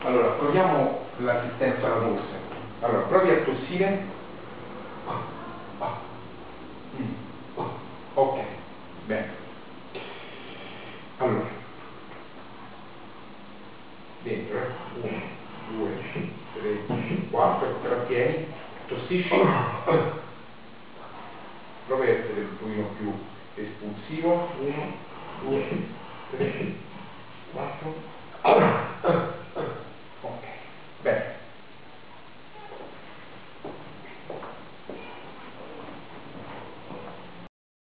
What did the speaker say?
Allora, proviamo l'assistenza alla tosse. Allora, provi a tossire. Ok, bene. Allora, dentro, 1, 2, 3, 4, trattieni, tossisci. Prova a essere un pochino più espulsivo. 1, 2, 3, 4.